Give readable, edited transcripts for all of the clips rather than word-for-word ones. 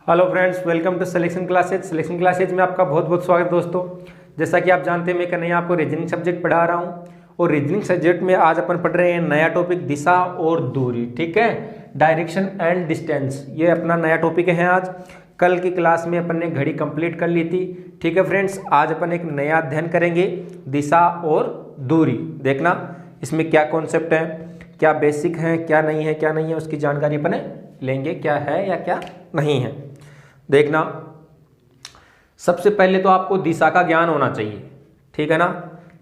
Hello friends, welcome to selection classes. Selection classes में आपका बहुत बहुत स्वागत दोस्तों। जैसा कि आप जानते हैं, मैं कन्हैया आपको रीजनिंग सब्जेक्ट पढ़ा रहा हूं और रीजनिंग सब्जेक्ट में आज अपन पढ़ रहे हैं नया टॉपिक दिशा और दूरी। ठीक है, डायरेक्शन एंड डिस्टेंस, ये अपना नया टॉपिक है आज। कल की क्लास में अपन ने घड़ी कंप्लीट कर ली थी। ठीक है फ्रेंड्स, आज अपन एक नया अध्ययन करेंगे, दिशा और दूरी। देखना इसमें क्या कॉन्सेप्ट है, क्या बेसिक है, क्या नहीं है, क्या नहीं है, उसकी जानकारी अपन लेंगे, क्या है या क्या नहीं है। देखना, सबसे पहले तो आपको दिशा का ज्ञान होना चाहिए। ठीक है ना।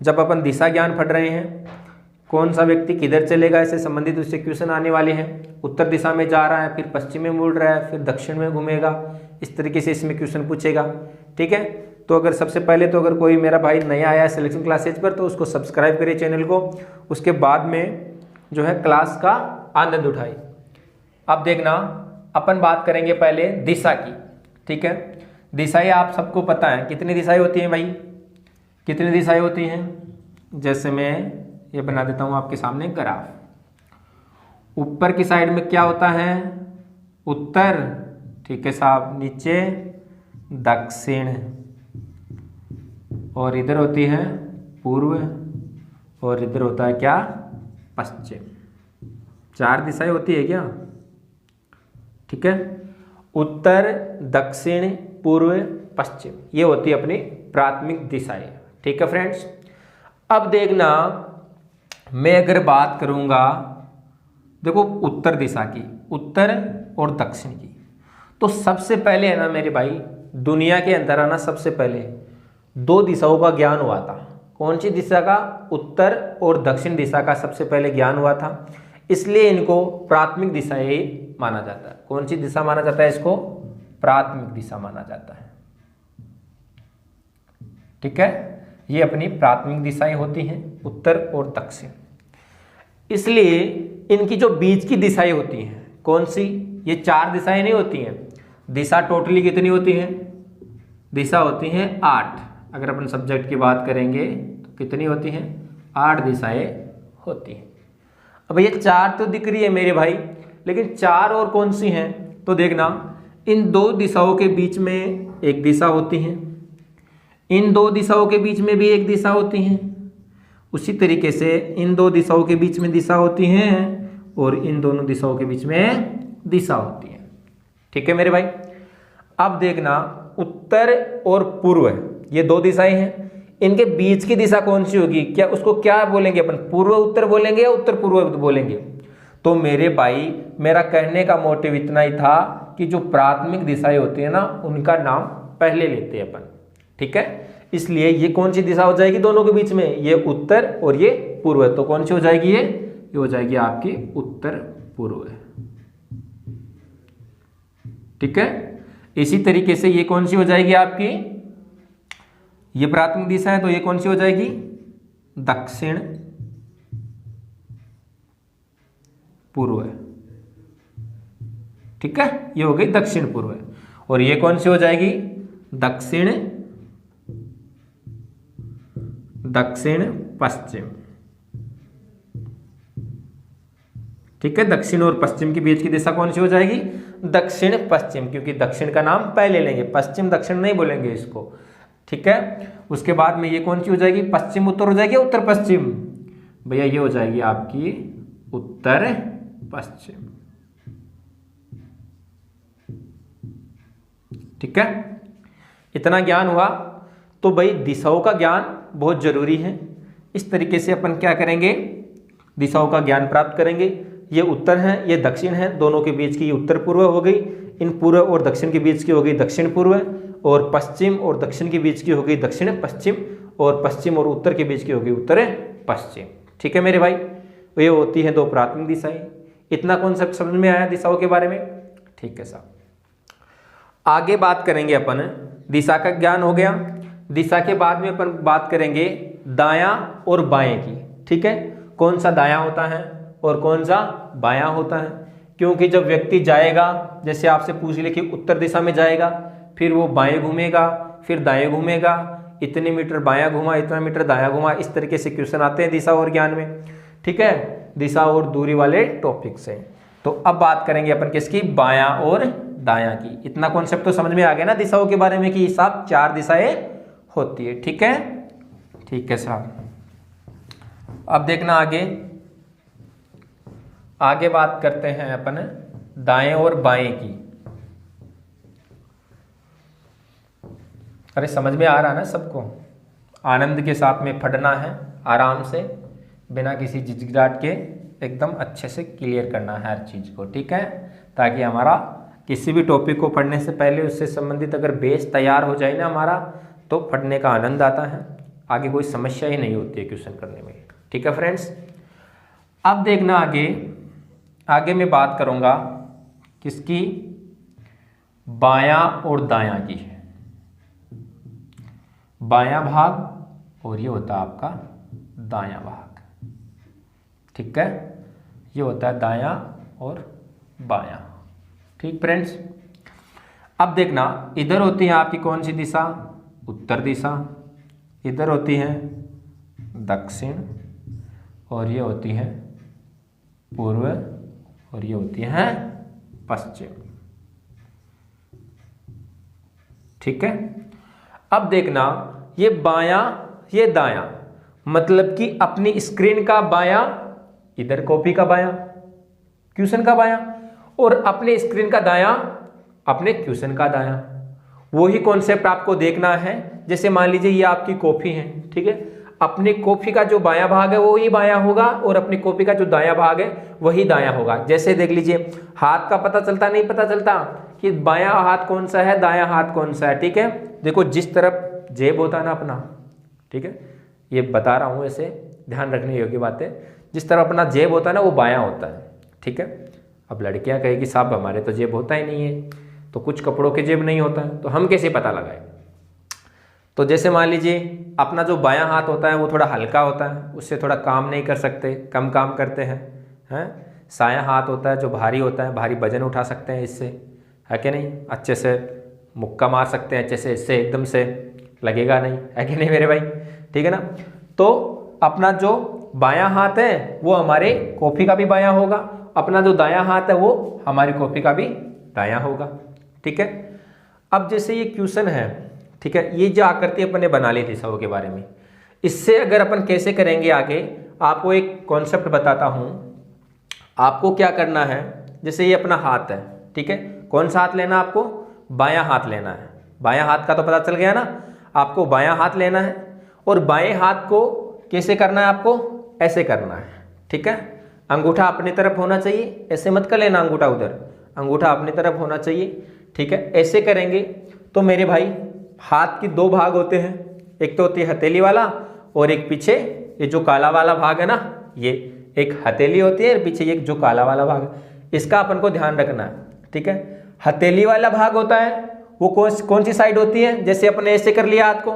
जब अपन दिशा ज्ञान पढ़ रहे हैं, कौन सा व्यक्ति किधर चलेगा, इससे संबंधित उससे क्वेश्चन आने वाले हैं। उत्तर दिशा में जा रहा है, फिर पश्चिम में मुड़ रहा है, फिर दक्षिण में घूमेगा, इस तरीके से इसमें क्वेश्चन पूछेगा। ठीक है, तो अगर सबसे पहले तो अगर कोई मेरा भाई नया आया है सिलेक्शन क्लासेज पर, तो उसको सब्सक्राइब करिए चैनल को। उसके बाद में जो है क्लास का आनंद उठाए। अब देखना, अपन बात करेंगे पहले दिशा की। ठीक है, दिशाएं आप सबको पता है, कितनी दिशाएं होती हैं भाई, कितनी दिशाएं होती हैं। जैसे मैं ये बना देता हूं आपके सामने ग्राफ। ऊपर की साइड में क्या होता है, उत्तर। ठीक है साहब, नीचे दक्षिण, और इधर होती है पूर्व, और इधर होता है क्या, पश्चिम। 4 दिशाएं होती है क्या। ठीक है, उत्तर, दक्षिण, पूर्व, पश्चिम, ये होती है अपनी प्राथमिक दिशाएं। ठीक है फ्रेंड्स, अब देखना, मैं अगर बात करूंगा, देखो उत्तर दिशा की, उत्तर और दक्षिण की, तो सबसे पहले है ना मेरे भाई, दुनिया के अंदर आना सबसे पहले 2 दिशाओं का ज्ञान हुआ था। कौन सी दिशा का, उत्तर और दक्षिण दिशा का सबसे पहले ज्ञान हुआ था, इसलिए इनको प्राथमिक दिशाएं माना जाता है। कौन सी दिशा माना जाता है इसको, प्राथमिक दिशा माना जाता है। ठीक है, ये अपनी प्राथमिक दिशाएं होती हैं, उत्तर और दक्षिण। इसलिए इनकी जो बीच की दिशाएं होती हैं, कौन सी, ये 4 दिशाएं नहीं होती हैं। दिशा टोटली कितनी होती हैं, दिशा होती हैं 8। अगर अपन सब्जेक्ट की बात करेंगे तो कितनी होती हैं, 8 दिशाएं होती हैं। अब ये 4 तो दिख रही है मेरे भाई, लेकिन 4 और कौन सी हैं, तो देखना, इन 2 दिशाओं के बीच में एक दिशा होती है, इन 2 दिशाओं के बीच में भी एक दिशा होती है, उसी तरीके से इन 2 दिशाओं के बीच में दिशा होती है, और इन दोनों दिशाओं के बीच में दिशा होती है। ठीक है मेरे भाई, अब देखना, उत्तर और पूर्व, ये 2 दिशाएं हैं, इनके बीच की दिशा कौन सी होगी, क्या उसको क्या बोलेंगे अपन, पूर्व उत्तर बोलेंगे या उत्तर पूर्व बोलेंगे। तो मेरे भाई, मेरा कहने का मोटिव इतना ही था कि जो प्राथमिक दिशाएं होती है ना, उनका नाम पहले लेते हैं अपन। ठीक है, इसलिए ये कौन सी दिशा हो जाएगी दोनों के बीच में, ये उत्तर और ये पूर्व, तो कौन सी हो जाएगी, ये हो जाएगी आपकी उत्तर पूर्व। ठीक है, इसी तरीके से ये कौन सी हो जाएगी आपकी, ये प्राथमिक दिशा है, तो ये कौन सी हो जाएगी, दक्षिण पूर्व। ठीक है, ये हो गई दक्षिण पूर्व, और ये कौन सी हो जाएगी, दक्षिण पश्चिम। ठीक है, दक्षिण और पश्चिम के बीच की दिशा कौन सी हो जाएगी, दक्षिण पश्चिम, क्योंकि दक्षिण का नाम पहले लेंगे, पश्चिम दक्षिण नहीं बोलेंगे इसको। ठीक है, उसके बाद में ये कौन सी हो जाएगी, पश्चिम उत्तर हो जाएगी, उत्तर पश्चिम, भैया ये हो जाएगी आपकी उत्तर पश्चिम। ठीक है, इतना ज्ञान हुआ, तो भाई दिशाओं का ज्ञान बहुत जरूरी है। इस तरीके से अपन क्या करेंगे, दिशाओं का ज्ञान प्राप्त करेंगे। ये उत्तर है, ये दक्षिण है, दोनों के बीच की उत्तर पूर्व हो गई, इन पूर्व और दक्षिण के बीच की हो गई दक्षिण पूर्व, और पश्चिम और दक्षिण के बीच की हो गई दक्षिण पश्चिम, और पश्चिम और उत्तर के बीच की हो गई उत्तर पश्चिम। ठीक है मेरे भाई, ये होती है 2 प्राथमिक दिशाएं। इतना कॉन्सेप्ट समझ में आया दिशाओं के बारे में। ठीक है साहब, आगे बात करेंगे अपन, दिशा का ज्ञान हो गया। दिशा के बाद में अपन बात करेंगे दायां और बाएं की। ठीक है, कौन सा दायां होता है और कौन सा बायां होता है, क्योंकि जब व्यक्ति जाएगा, जैसे आपसे पूछ ले कि उत्तर दिशा में जाएगा, फिर वो बाएं घूमेगा, फिर दाएं घूमेगा, इतने मीटर बायां घुमा, इतना मीटर दायां घुमा, इस तरीके से क्वेश्चन आते हैं दिशा और ज्ञान में। ठीक है, दिशा और दूरी वाले टॉपिक से। तो अब बात करेंगे अपन किसकी, बायां और दायां की। इतना कॉन्सेप्ट तो समझ में आ गया ना दिशाओं के बारे में कि साहब 4 दिशाएं होती है। ठीक है, ठीक है साहब। अब देखना आगे बात करते हैं अपन दाएं और बाएं की। अरे समझ में आ रहा है ना सबको? आनंद के साथ में पढ़ना है, आराम से, बिना किसी झिझकिचाहट के, एकदम अच्छे से क्लियर करना है हर चीज़ को। ठीक है, ताकि हमारा किसी भी टॉपिक को पढ़ने से पहले उससे संबंधित अगर बेस तैयार हो जाए ना हमारा, तो पढ़ने का आनंद आता है, आगे कोई समस्या ही नहीं होती है क्वेश्चन करने में। ठीक है फ्रेंड्स, अब देखना आगे मैं बात करूंगा किसकी, बायां और दायां की। बायां भाग और ये होता है आपका दायां भाग। ठीक है, ये होता है दायां और बायां। ठीक फ्रेंड्स, अब देखना इधर होती है आपकी कौन सी दिशा, उत्तर दिशा, इधर होती है दक्षिण, और ये होती है पूर्व, और ये होती है पश्चिम। ठीक है, अब देखना ये बायां ये दायां, मतलब कि अपनी स्क्रीन का बायां, इधर कॉपी का बायां, क्वेश्चन का बायां, और अपने स्क्रीन का दायां, अपने क्वेश्चन का दायां। वही कॉन्सेप्ट आपको देखना है। जैसे मान लीजिए ये आपकी कॉपी है, ठीक है, अपनी कॉपी का जो बायां भाग है वो ही बायां होगा, और अपनी कॉपी का जो दायां भाग है वही दायां होगा। जैसे देख लीजिए, हाथ का पता चलता नहीं पता चलता कि बायां हाथ कौन सा है, दायां हाथ कौन सा है। ठीक है, देखो जिस तरफ जेब होता है ना अपना, ठीक है, ये बता रहा हूं, ऐसे ध्यान रखने योग्य बात है, जिस तरफ अपना जेब होता है ना वो बायां होता है। ठीक है, अब लड़कियां कहेगी साहब हमारे तो जेब होता ही नहीं है, तो कुछ कपड़ों के जेब नहीं होता है, तो हम कैसे पता लगाएं? तो जैसे मान लीजिए अपना जो बायां हाथ होता है वो थोड़ा हल्का होता है, उससे थोड़ा काम नहीं कर सकते, कम काम करते हैं। सायां हाथ होता है जो भारी होता है, भारी वजन उठा सकते हैं इससे, है कि नहीं, अच्छे से मुक्का मार सकते हैं अच्छे से, इससे एकदम से लगेगा नहीं, है कि नहीं मेरे भाई? ठीक है ना, तो अपना जो बायां हाथ है वो हमारे कॉपी का भी बायां होगा, अपना जो दायां हाथ है वो हमारी कॉपी का भी दायां होगा। ठीक है, अब जैसे ये क्वेश्चन है, ठीक है, ये जो आकृति अपन ने बना ली दिशाओं के बारे में, इससे अगर अपन कैसे करेंगे आगे, आपको एक कॉन्सेप्ट बताता हूं। आपको क्या करना है, जैसे ये अपना हाथ है, ठीक है, कौन सा हाथ लेना आपको? बायां हाथ लेना है। बायां हाथ का तो पता चल गया ना, आपको बायां हाथ लेना है, और बाएं हाथ को कैसे करना है आपको? ऐसे करना है। ठीक है, अंगूठा अपनी तरफ होना चाहिए, ऐसे मत कर लेना अंगूठा उधर, अंगूठा अपनी तरफ होना चाहिए। ठीक है, ऐसे करेंगे तो मेरे भाई हाथ की 2 भाग होते हैं, एक तो होती है हथेली वाला, और एक पीछे ये जो काला वाला भाग है ना, ये एक हथेली होती है, और पीछे एक जो काला वाला भाग है, इसका अपन को ध्यान रखना है। ठीक है, हथेली वाला भाग होता है वो कौन सी साइड होती है? जैसे अपने ऐसे कर लिया हाथ को,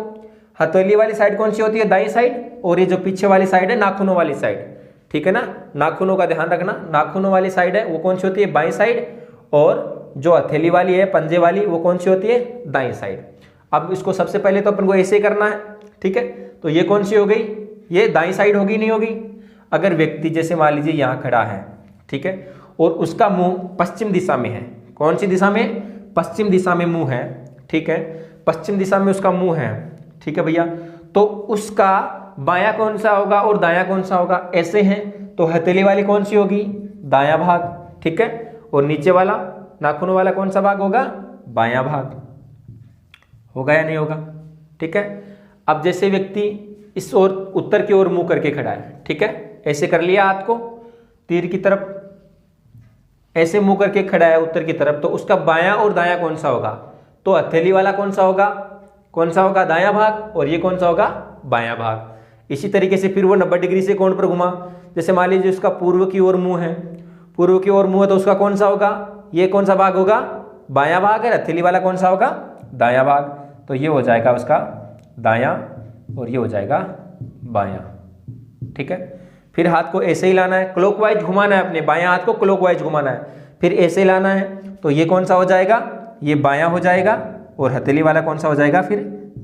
हथेली वाली साइड कौन सी होती है? दाईं साइड, और ये जो पीछे वाली साइड है नाखूनों वाली साइड, ठीक है ना, नाखूनों का ध्यान रखना, नाखूनों वाली साइड है वो कौन सी होती है? बाईं साइड, और जो हथेली वाली है पंजे वाली वो कौन सी होती है? दाईं साइड। अब इसको सबसे पहले तो अपन को ऐसे करना है। ठीक है, तो ये कौन सी हो गई? ये दाईं साइड होगी, नहीं होगी? अगर व्यक्ति जैसे मान लीजिए यहाँ खड़ा है, ठीक है, और उसका मुंह पश्चिम दिशा में है, कौन सी दिशा में? पश्चिम दिशा में मुंह है। ठीक है, पश्चिम दिशा में उसका मुंह है, ठीक है भैया, तो उसका बायां कौन सा होगा और दायां कौन सा होगा? ऐसे हैं तो हथेली वाली कौन सी होगी? दायां भाग। ठीक है, और नीचे वाला नाखून वाला कौन सा भाग होगा? बायां भाग। होगा या नहीं होगा? ठीक है, अब जैसे व्यक्ति इस ओर उत्तर की ओर मुंह करके खड़ा है, ठीक है, ऐसे कर लिया हाथ को तीर की तरफ, ऐसे मुंह करके खड़ा है उत्तर की तरफ, तो उसका बायां और दायां कौन सा होगा? तो हथेली वाला कौन सा होगा? कौन सा होगा? दायां भाग, और ये कौन सा होगा? बायां भाग। इसी तरीके से फिर वो 90 डिग्री से कोण पर घुमा, जैसे मान लीजिए उसका पूर्व की ओर मुंह है, पूर्व की ओर मुंह है, तो उसका कौन सा होगा? ये कौन सा भाग होगा? बायां भाग है। हथेली वाला कौन सा होगा? दायां भाग। तो ये हो जाएगा उसका दायां, और ये हो जाएगा बायां। ठीक है, फिर हाथ को ऐसे ही लाना है, क्लॉकवाइज घुमाना है, अपने बायां हाथ को क्लॉकवाइज घुमाना है, फिर ऐसे लाना है, तो ये कौन सा हो जाएगा? ये बायां हो जाएगा, और हथेली वाला कौन सा हो जाएगा? फिर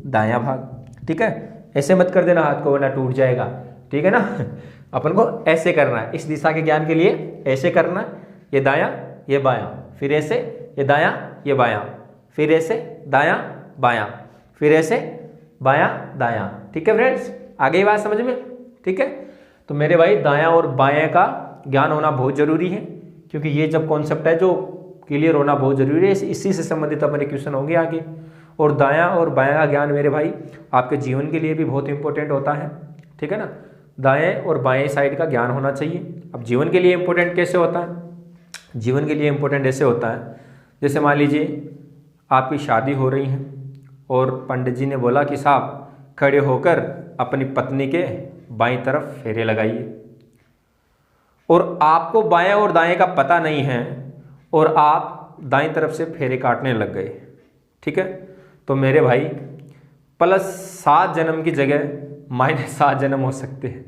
दायां भाग। ठीक है, ऐसे मत कर देना हाथ को वरना टूट जाएगा। ठीक है ना, अपन को ऐसे करना है, इस दिशा के ज्ञान के लिए ऐसे करना है, ये दायां ये बायां, फिर ऐसे, ये दायां ये बायां, फिर ऐसे दायां बायां, फिर ऐसे बायां दायां। ठीक है फ्रेंड्स, आ गई बात समझ में? ठीक है, तो मेरे भाई दायां और बायां का ज्ञान होना बहुत जरूरी है, क्योंकि ये जब कॉन्सेप्ट है जो क्लियर होना बहुत जरूरी है, इसी से संबंधित अपने क्वेश्चन होंगे आगे। और दायां और बायां का ज्ञान मेरे भाई आपके जीवन के लिए भी बहुत इंपॉर्टेंट होता है। ठीक है ना, दाएं और बाएं साइड का ज्ञान होना चाहिए। अब जीवन के लिए इंपॉर्टेंट कैसे होता है? जीवन के लिए इंपॉर्टेंट ऐसे होता है, जैसे मान लीजिए आपकी शादी हो रही है और पंडित जी ने बोला कि साहब खड़े होकर अपनी पत्नी के बाईं तरफ फेरे लगाइए, और आपको बाएं और दाएं का पता नहीं है और आप दाईं तरफ से फेरे काटने लग गए। ठीक है, तो मेरे भाई +7 जन्म की जगह -7 जन्म हो सकते हैं।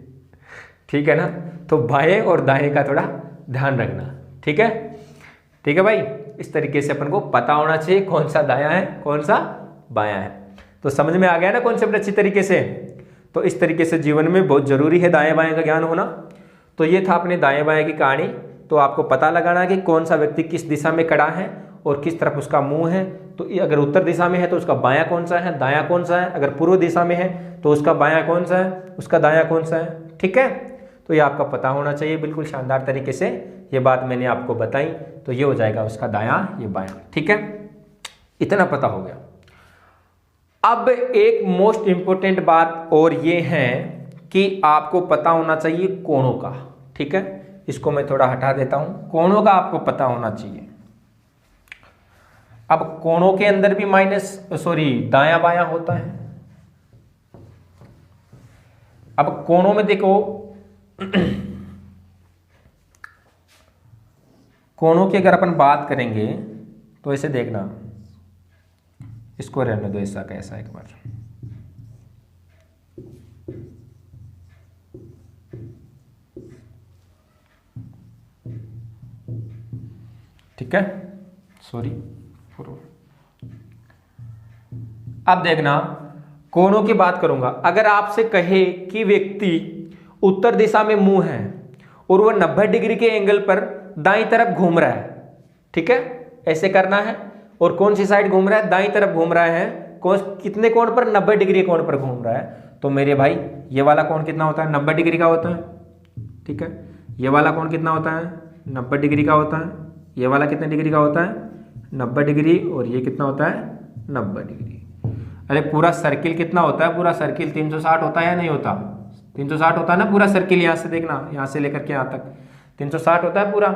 ठीक है ना, तो बाएं और दाएं का थोड़ा ध्यान रखना। ठीक है, ठीक है भाई, इस तरीके से अपन को पता होना चाहिए कौन सा दायां है कौन सा बायां है। तो समझ में आ गया ना कॉन्सेप्ट अच्छी तरीके से? तो इस तरीके से जीवन में बहुत जरूरी है दाएं बाएं का ज्ञान होना। तो ये था अपने दाएं बाएं की कहानी। तो आपको पता लगाना कि कौन सा व्यक्ति किस दिशा में खड़ा है और किस तरफ उसका मुंह है। तो अगर उत्तर दिशा में है तो उसका बायां कौन सा है, दायां कौन सा है। अगर पूर्व दिशा में है तो उसका बायां कौन सा है, उसका दायां कौन सा है। ठीक है, तो ये आपका पता होना चाहिए बिल्कुल शानदार तरीके से। ये बात मैंने आपको बताई, तो ये हो जाएगा उसका दायां, ये बायां। ठीक है, इतना पता हो गया। अब एक मोस्ट इंपोर्टेंट बात और ये है कि आपको पता होना चाहिए कोणों का। ठीक है, इसको मैं थोड़ा हटा देता हूं। कोणों का आपको पता होना चाहिए। अब कोणों के अंदर भी दायां बायां होता है। अब कोणों में देखो कोणों की अगर अपन बात करेंगे तो ऐसे देखना, इसको रहने दो ऐसा कैसा एक बार। ठीक है, सॉरी। अब देखना, कोणों की बात करूंगा। अगर आपसे कहे कि व्यक्ति उत्तर दिशा में मुंह है और वह 90 डिग्री के एंगल पर दाईं तरफ घूम रहा है। ठीक है, ऐसे करना है। और कौन सी साइड घूम रहा है? दाईं तरफ घूम रहा है। कितने कोण पर? 90 डिग्री कोण पर घूम रहा है। तो मेरे भाई ये वाला कोण कितना होता है? 90 डिग्री का होता है। ठीक है, ये वाला कोण कितना होता है? 90 डिग्री का होता है। ये वाला कितने डिग्री का होता है? 90 डिग्री। और ये कितना होता है? 90 डिग्री। अरे पूरा सर्किल कितना होता है? पूरा सर्किल 360 होता है या नहीं होता? 360 होता है ना पूरा सर्किल। यहाँ से देखना, यहाँ से लेकर के यहाँ तक 360 होता है पूरा।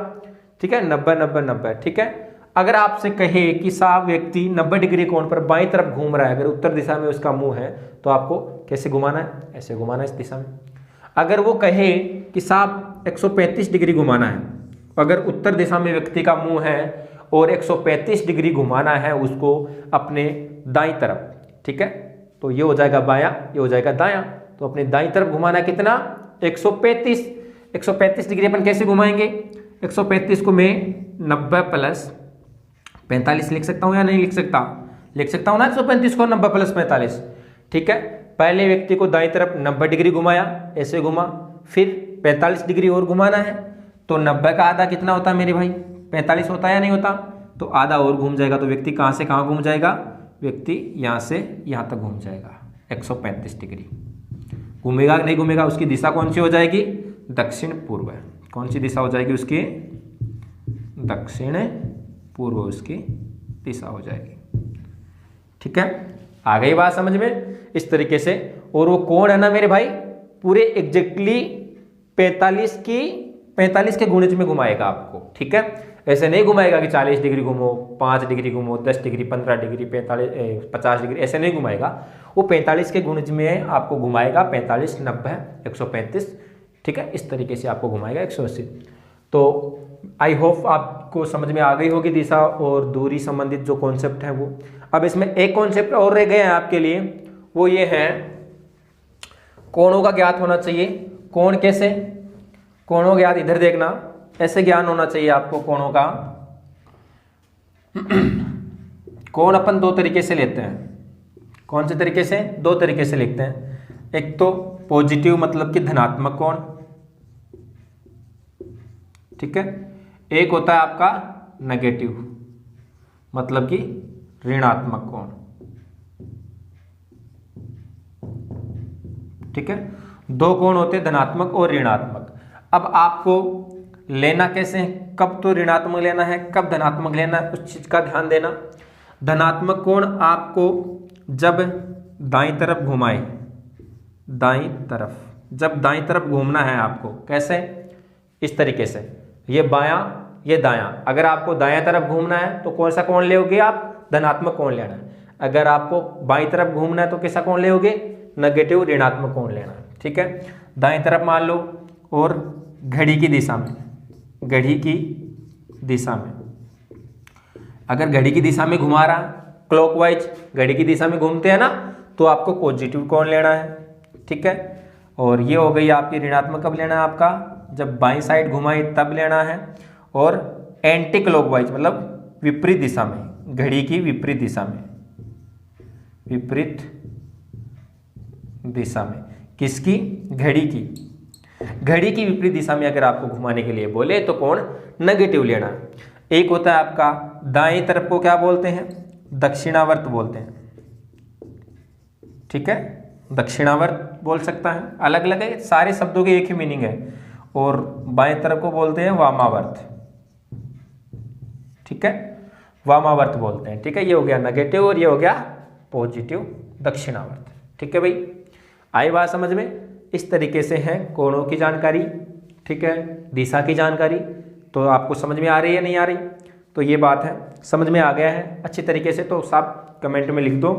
ठीक है, 90 90 90। ठीक है, अगर आपसे कहे कि साहब व्यक्ति 90 डिग्री कोण पर बाईं तरफ घूम रहा है, अगर उत्तर दिशा में उसका मुंह है, तो आपको कैसे घुमाना है? ऐसे घुमाना है इस दिशा में। अगर वो कहे कि साहब 135 डिग्री घुमाना है, अगर उत्तर दिशा में व्यक्ति का मुंह है और 135 डिग्री घुमाना है उसको अपने दाईं तरफ। ठीक है, तो ये हो जाएगा बायां, ये हो जाएगा दायां। तो अपने दाईं तरफ घुमाना है कितना? 135। 135 डिग्री अपन कैसे घुमाएंगे? 135 को मैं 90 + 45 लिख सकता हूं या नहीं लिख सकता? लिख सकता हूं ना 135 को 90 + 45। ठीक है, पहले व्यक्ति को दाईं तरफ 90 डिग्री घुमाया, ऐसे घुमा, फिर 45 डिग्री और घुमाना है। तो 90 का आधा कितना होता है मेरे भाई? 45 होता है या नहीं होता? तो आधा और घूम जाएगा। तो व्यक्ति कहां से कहां घूम जाएगा? व्यक्ति यहां से यहां तक घूम जाएगा। 135 डिग्री घूमेगा नहीं घूमेगा? उसकी दिशा कौन सी हो जाएगी? दक्षिण पूर्व। कौन सी दिशा हो जाएगी उसकी? दक्षिण पूर्व उसकी दिशा हो जाएगी। ठीक है, आ गई बात समझ में? इस तरीके से। और वो कोण है ना मेरे भाई, पूरे एग्जैक्टली 45 के गुणज में घुमाएगा आपको। ठीक है, ऐसे नहीं घुमाएगा कि 40 डिग्री घूमो, 5 डिग्री घूमो, 10 डिग्री, 15 डिग्री, 50 डिग्री, ऐसे नहीं घुमाएगा। वो 45 के गुणज में आपको घुमाएगा। 45 90 135। ठीक है, इस तरीके से आपको घुमाएगा 180। तो आई होप आपको समझ में आ गई होगी दिशा और दूरी संबंधित जो कॉन्सेप्ट है वो। अब इसमें एक कॉन्सेप्ट और रह गए हैं आपके लिए, वो ये है कोणों का ज्ञात होना चाहिए। कोण कैसे? कोणों ज्ञात, इधर देखना, ऐसे ज्ञान होना चाहिए आपको कोणों का। कोण अपन 2 तरीके से लेते हैं। कौन से तरीके से? 2 तरीके से लिखते हैं। एक तो पॉजिटिव मतलब कि धनात्मक कोण। ठीक है, एक होता है आपका नेगेटिव। मतलब कि ऋणात्मक कोण। ठीक है, दो कोण होते हैं धनात्मक और ऋणात्मक। अब आपको लेना कैसे है, कब तो ऋणात्मक लेना है, कब धनात्मक लेना है, उस चीज का ध्यान देना। धनात्मक कोण आपको जब दाईं तरफ घुमाए, दाईं तरफ, जब दाईं तरफ घूमना है आपको, कैसे, इस तरीके से, ये बायां ये दायां। अगर आपको दायां तरफ घूमना है तो कौन सा कोण लेोगे आप, धनात्मक कोण लेना है। अगर आपको बाईं तरफ घूमना है तो कैसा कोण लेोगे, नेगेटिव ऋणात्मक कोण लेना है। ठीक है, दाईं तरफ मान लो और घड़ी की दिशा में, घड़ी की दिशा में, अगर घड़ी की दिशा में घुमा रहा, क्लॉकवाइज घड़ी की दिशा में घूमते हैं ना, तो आपको पॉजिटिव कोण लेना है। ठीक है, और ये हो गई आपकी ऋणात्मक, कब लेना है आपका, जब बाईं साइड घुमाई तब लेना है। और एंटी क्लॉकवाइज मतलब विपरीत दिशा में, घड़ी की विपरीत दिशा में, विपरीत दिशा में, किसकी, घड़ी की, घड़ी की विपरीत दिशा में अगर आपको घुमाने के लिए बोले तो कोण नेगेटिव लेना। एक होता है आपका दाएं तरफ को क्या बोलते हैं, दक्षिणावर्त बोलते हैं। ठीक है, दक्षिणावर्त बोल सकता है, अलग अलग है, सारे शब्दों के एक ही मीनिंग है। और बाएं तरफ को बोलते हैं वामावर्त। ठीक है, वामावर्त बोलते हैं। ठीक है, ये हो गया नेगेटिव और ये हो गया पॉजिटिव, दक्षिणावर्त। ठीक है भाई, आई बात समझ में। इस तरीके से है कोणों की जानकारी। ठीक है, दिशा की जानकारी तो आपको समझ में आ रही है, नहीं आ रही, तो ये बात है, समझ में आ गया है अच्छी तरीके से, तो सब कमेंट में लिख दो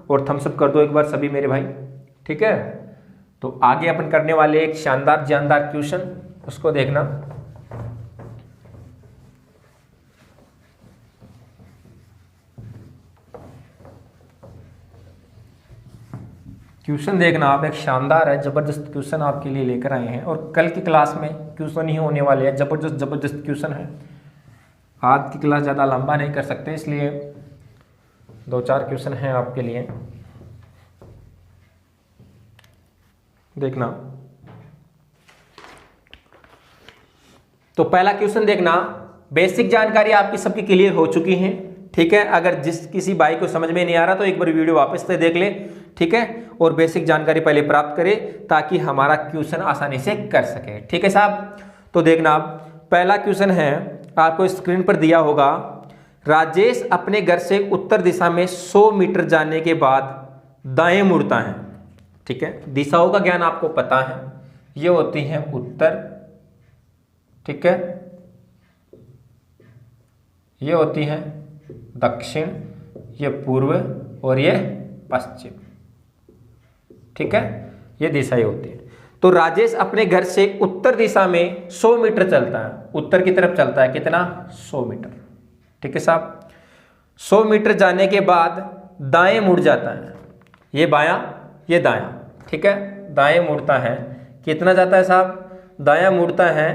और थम्स अप कर दो एक बार सभी मेरे भाई। ठीक है, तो आगे अपन करने वाले एक शानदार जानदार क्वेश्चन, उसको देखना। क्वेश्चन देखना आप, एक शानदार है, जबरदस्त क्वेश्चन आपके लिए लेकर आए हैं। और कल की क्लास में क्वेश्चन ही होने वाले हैं, जबरदस्त जबरदस्त क्वेश्चन है। आज की क्लास ज़्यादा लंबा नहीं कर सकते, इसलिए 2-4 क्वेश्चन हैं आपके लिए, देखना। तो पहला क्वेश्चन देखना, बेसिक जानकारी आपकी सबकी क्लियर हो चुकी है। ठीक है, अगर जिस किसी भाई को समझ में नहीं आ रहा तो एक बार वीडियो वापस से देख ले। ठीक है, और बेसिक जानकारी पहले प्राप्त करें ताकि हमारा क्वेश्चन आसानी से कर सके। ठीक है साहब, तो देखना आप, पहला क्वेश्चन है आपको स्क्रीन पर दिया होगा। राजेश अपने घर से उत्तर दिशा में 100 मीटर जाने के बाद दाएं मुड़ता है। ठीक है, दिशाओं का ज्ञान आपको पता है, ये होती है उत्तर, ठीक है, ये होती है दक्षिण, ये पूर्व और ये पश्चिम। ठीक है, ये दिशाएं होती है। तो राजेश अपने घर से उत्तर दिशा में 100 मीटर चलता है, उत्तर की तरफ चलता है, कितना, 100 मीटर। ठीक है साहब, 100 मीटर जाने के बाद दाएं मुड़ जाता है, ये बायां ये दायां। ठीक है, दाएं मुड़ता है, कितना जाता है साहब, दायां मुड़ता है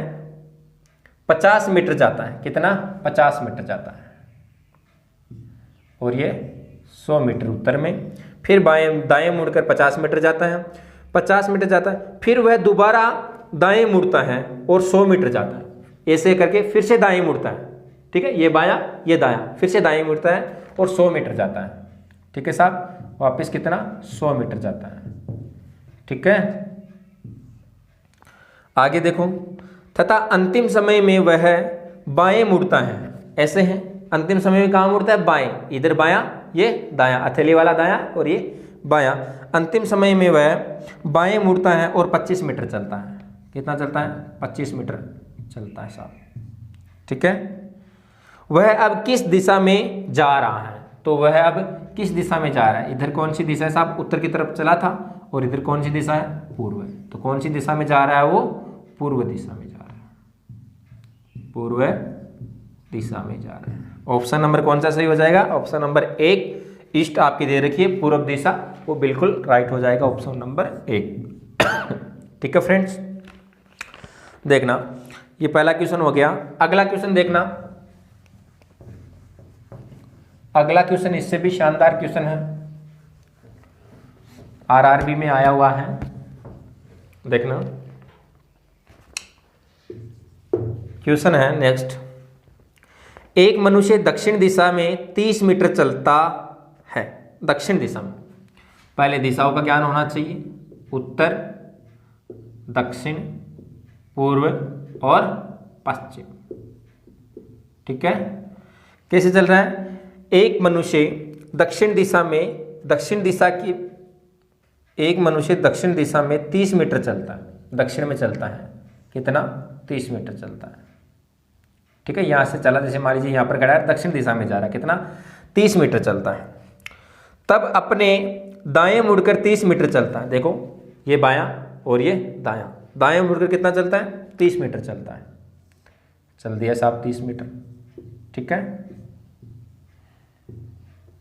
50 मीटर जाता है, कितना, 50 मीटर जाता है, और ये 100 मीटर उत्तर में। फिर बाएं दाएं मुड़कर 50 मीटर जाता है, 50 मीटर जाता है, फिर वह दोबारा दाएं मुड़ता है और 100 मीटर जाता है, ऐसे करके फिर से दाएं मुड़ता है। ठीक है, ये बायां ये दायां, फिर से दाएं मुड़ता है और 100 मीटर जाता है। ठीक है साहब, वापस कितना, 100 मीटर जाता है। ठीक है, आगे देखो, तथा अंतिम समय में वह बाएं मुड़ता है, ऐसे है, अंतिम समय में कहाँ मुड़ता है, बाएं, इधर बायां ये दायां, हथेली वाला दायां और ये बायां। अंतिम समय में वह बाएं मुड़ता है और 25 मीटर चलता है, कितना चलता है, 25 मीटर चलता है साहब। ठीक है, वह अब किस दिशा में जा रहा है, तो वह अब किस दिशा में जा रहा है, इधर कौन सी दिशा है साहब, उत्तर की तरफ चला था, और इधर कौन सी दिशा है, पूर्व। तो कौन सी दिशा में जा रहा है, वो पूर्व दिशा में जा रहा है, पूर्व दिशा में जा रहा है। ऑप्शन नंबर कौन सा सही हो जाएगा, ऑप्शन नंबर 1, ईस्ट आपकी दे रखी है, पूर्व दिशा, वो बिल्कुल राइट हो जाएगा, ऑप्शन नंबर 1। ठीक है फ्रेंड्स, देखना, ये पहला क्वेश्चन हो गया। अगला क्वेश्चन देखना, अगला क्वेश्चन इससे भी शानदार क्वेश्चन है, आरआरबी में आया हुआ है। देखना, क्वेश्चन है नेक्स्ट, एक मनुष्य दक्षिण दिशा में 30 मीटर चलता है। दक्षिण दिशा में, पहले दिशाओं का ज्ञान होना चाहिए, उत्तर, दक्षिण, पूर्व और पश्चिम। ठीक है, कैसे चल रहा है? एक मनुष्य दक्षिण दिशा में, एक मनुष्य दक्षिण दिशा में 30 मीटर चलता है, दक्षिण में चलता है, कितना? 30 मीटर चलता है। ठीक है, यहां से चला, जैसे मान लीजिए यहां पर खड़ा है, दक्षिण दिशा में जा रहा है, कितना? 30 मीटर चलता है। तब अपने दाएं मुड़कर 30 मीटर चलता है। देखो, ये बायां और ये दायां, दाएं मुड़कर कितना चलता है? 30 मीटर चलता है। चल दिया साहब 30 मीटर। ठीक है,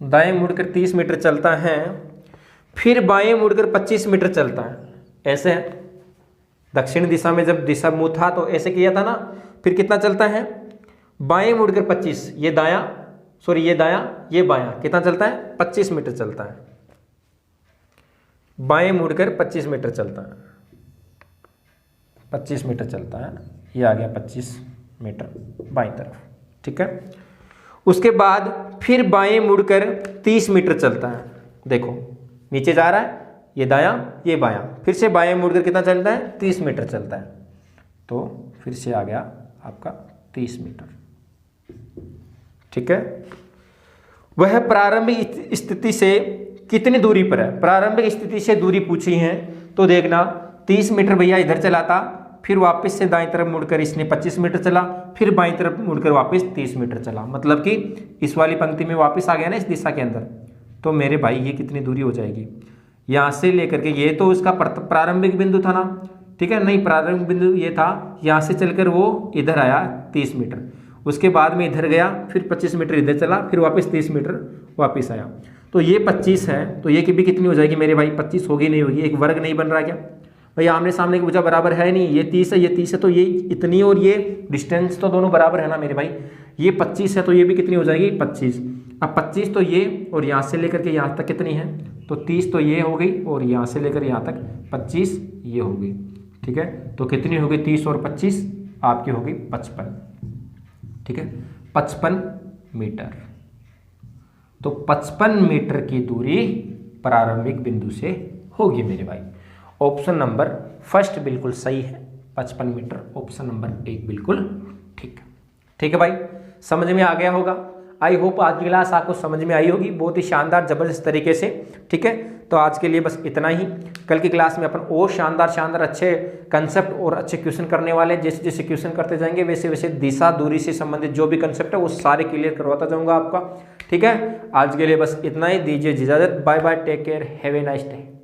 दाएं मुड़कर 30 मीटर चलता है, फिर बाएं मुड़कर 25 मीटर चलता है। ऐसे है, दक्षिण दिशा में जब दिशा मुंह था तो ऐसे किया था ना, फिर कितना चलता है? बाएं मुड़कर 25, ये दायां, सॉरी ये दायां, ये बायां, कितना चलता है? 25 मीटर चलता है। बाएं मुड़कर 25 मीटर चलता है, 25 मीटर चलता है, ये आ गया 25 मीटर बाईं तरफ। ठीक है, उसके बाद फिर बाएं मुड़कर 30 मीटर चलता है। देखो, नीचे जा रहा है, ये दायां, ये बायां, फिर से बाएं मुड़कर कितना चलता है? 30 मीटर चलता है। तो फिर से आ गया आपका 30 मीटर। ठीक है, वह प्रारंभिक स्थिति से कितनी दूरी पर है? प्रारंभिक स्थिति से दूरी पूछी है, तो देखना 30 मीटर भैया इधर चला था, फिर वापस से दाईं तरफ मुड़कर इसने 25 मीटर चला, फिर बाईं तरफ मुड़कर वापस 30 मीटर चला, मतलब कि इस वाली पंक्ति में वापस आ गया ना इस दिशा के अंदर। तो मेरे भाई ये कितनी दूरी हो जाएगी? यहाँ से लेकर के, ये तो उसका प्रारंभिक बिंदु था ना, ठीक है, नहीं प्रारंभिक बिंदु ये था, यहाँ से चलकर वो इधर आया 30 मीटर, उसके बाद में इधर गया, फिर 25 मीटर इधर चला, फिर वापस 30 मीटर वापस आया। तो ये 25 है, तो ये भी कितनी हो जाएगी मेरे भाई? 25 होगी, नहीं होगी? एक वर्ग नहीं बन रहा क्या भाई? आमने सामने की भुजा बराबर है नहीं, ये 30 है, ये 30 है, तो ये इतनी और ये डिस्टेंस तो दोनों बराबर है ना मेरे भाई। ये 25 है, तो ये भी कितनी हो जाएगी? 25। अब 25 तो ये, और यहाँ से लेकर के यहाँ तक कितनी है? तो 30 तो ये हो गई, और यहाँ से लेकर यहाँ तक 25 ये हो गई। ठीक है, तो कितनी हो गई? 30 और 25 आपकी हो गई 55। ठीक है, 55 मीटर। तो 55 मीटर की दूरी प्रारंभिक बिंदु से होगी मेरे भाई। ऑप्शन नंबर फर्स्ट बिल्कुल सही है, 55 मीटर। ऑप्शन नंबर 1 बिल्कुल ठीक। ठीक है भाई, समझ में आ गया होगा। आई होप आज की क्लास आपको समझ में आई होगी बहुत ही शानदार जबरदस्त तरीके से। ठीक है, तो आज के लिए बस इतना ही। कल की क्लास में अपन और शानदार अच्छे कंसेप्ट और अच्छे क्वेश्चन करने वाले हैं। जैसे जैसे क्वेश्चन करते जाएंगे वैसे वैसे दिशा दूरी से संबंधित जो भी कंसेप्ट है वो सारे क्लियर करवाता जाऊंगा आपका। ठीक है, आज के लिए बस इतना ही। दीजिए इजाजत, bye bye, take care, have a nice day.